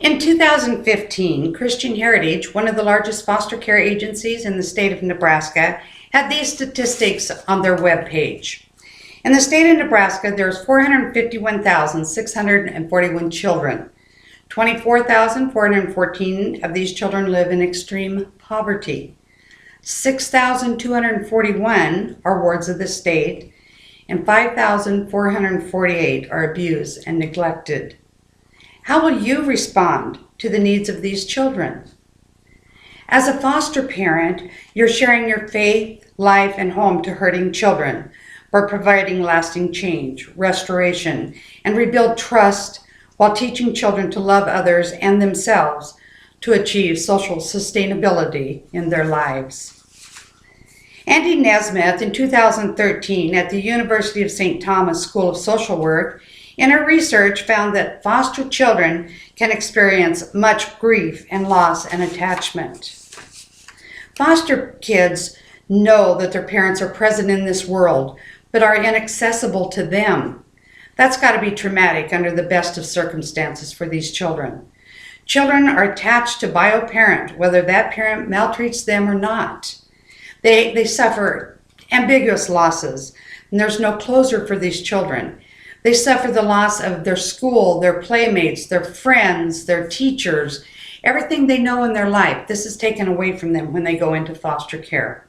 In 2015, Christian Heritage, one of the largest foster care agencies in the state of Nebraska, had these statistics on their webpage. In the state of Nebraska, there's 451,641 children. 24,414 of these children live in extreme poverty. 6,241 are wards of the state, and 5,448 are abused and neglected. How will you respond to the needs of these children? As a foster parent, you're sharing your faith, life, and home to hurting children by providing lasting change, restoration, and rebuild trust while teaching children to love others and themselves to achieve social sustainability in their lives. Andy Nesmith, in 2013 at the University of St. Thomas School of Social Work, in her research found that foster children can experience much grief and loss and attachment. Foster kids know that their parents are present in this world, but are inaccessible to them. That's got to be traumatic under the best of circumstances for these children. Children are attached to bio parent, whether that parent maltreats them or not. They suffer ambiguous losses, and there's no closure for these children. They suffer the loss of their school, their playmates, their friends, their teachers, everything they know in their life. This is taken away from them when they go into foster care.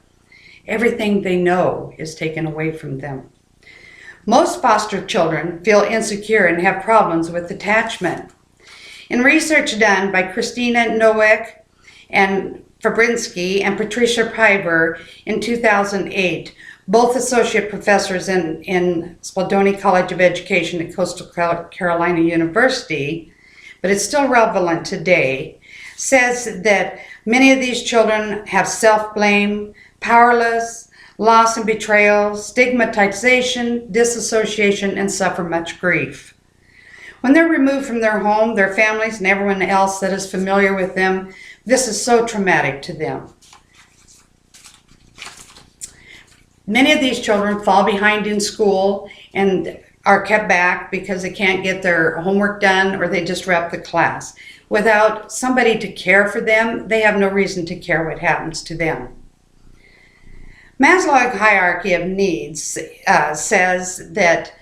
Everything they know is taken away from them. Most foster children feel insecure and have problems with attachment. In research done by Christina Nowick and Fabrinsky and Patricia Piver in 2008, both associate professors in Spaldoni College of Education at Coastal Carolina University, but it's still relevant today, says that many of these children have self-blame, powerless, loss and betrayal, stigmatization, disassociation, and suffer much grief. When they're removed from their home, their families, and everyone else that is familiar with them, this is so traumatic to them. Many of these children fall behind in school and are kept back because they can't get their homework done or they disrupt the class. Without somebody to care for them, they have no reason to care what happens to them. Maslow's hierarchy of needs says that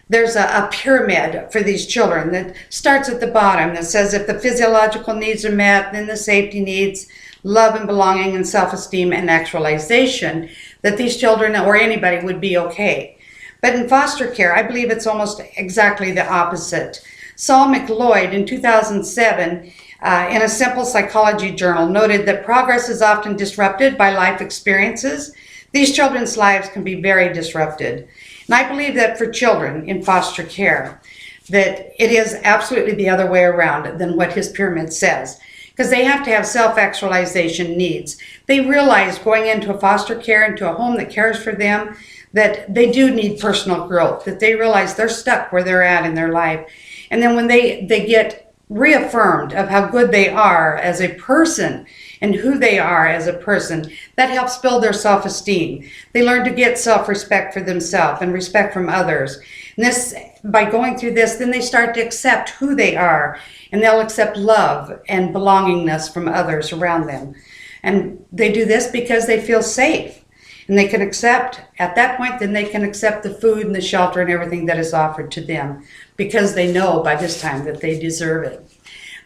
there's a pyramid for these children that starts at the bottom that says if the physiological needs are met, then the safety needs, love and belonging and self-esteem and actualization, that these children or anybody would be okay. But in foster care, I believe it's almost exactly the opposite. Saul McLeod in 2007 in a Simple Psychology journal noted that progress is often disrupted by life experiences. These children's lives can be very disrupted. And I believe that for children in foster care, that it is absolutely the other way around than what his pyramid says. Because they have to have self-actualization needs. They realize going into a foster care, into a home that cares for them, that they do need personal growth, that they realize they're stuck where they're at in their life. And then when they get reaffirmed of how good they are as a person and who they are as a person, that helps build their self-esteem. They learn to get self-respect for themselves and respect from others. And this, by going through this, then they start to accept who they are, and they'll accept love and belongingness from others around them. And they do this because they feel safe. And they can accept, at that point, then they can accept the food and the shelter and everything that is offered to them because they know by this time that they deserve it.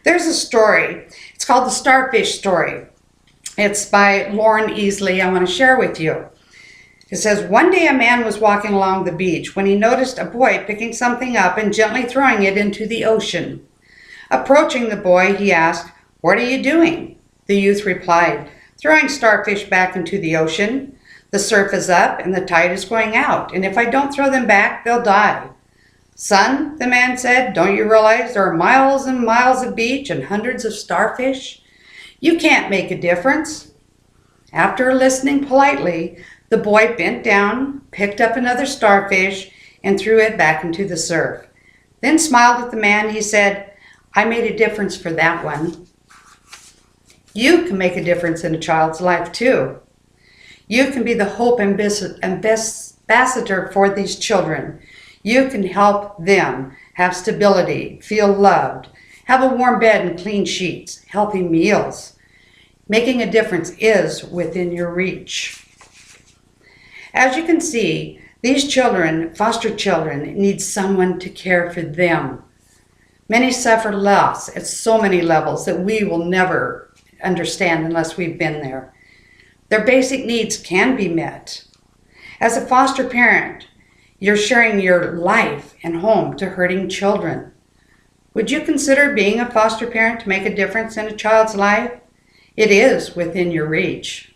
There's a story. It's called The Starfish Story. It's by Lauren Easley. I want to share with you. It says, one day a man was walking along the beach when he noticed a boy picking something up and gently throwing it into the ocean. Approaching the boy, he asked, "What are you doing?" The youth replied, "Throwing starfish back into the ocean. The surf is up and the tide is going out, and if I don't throw them back, they'll die." "Son," the man said, "don't you realize there are miles and miles of beach and hundreds of starfish? You can't make a difference." After listening politely, the boy bent down, picked up another starfish, and threw it back into the surf. Then smiled at the man. He said, "I made a difference for that one." You can make a difference in a child's life too. You can be the hope and ambassador for these children. You can help them have stability, feel loved, Have a warm bed and clean sheets, healthy meals. Making a difference is within your reach. As you can see, these children, foster children, need someone to care for them. Many suffer loss at so many levels that we will never understand unless we've been there. Their basic needs can be met. As a foster parent, you're sharing your life and home to hurting children. Would you consider being a foster parent to make a difference in a child's life? It is within your reach.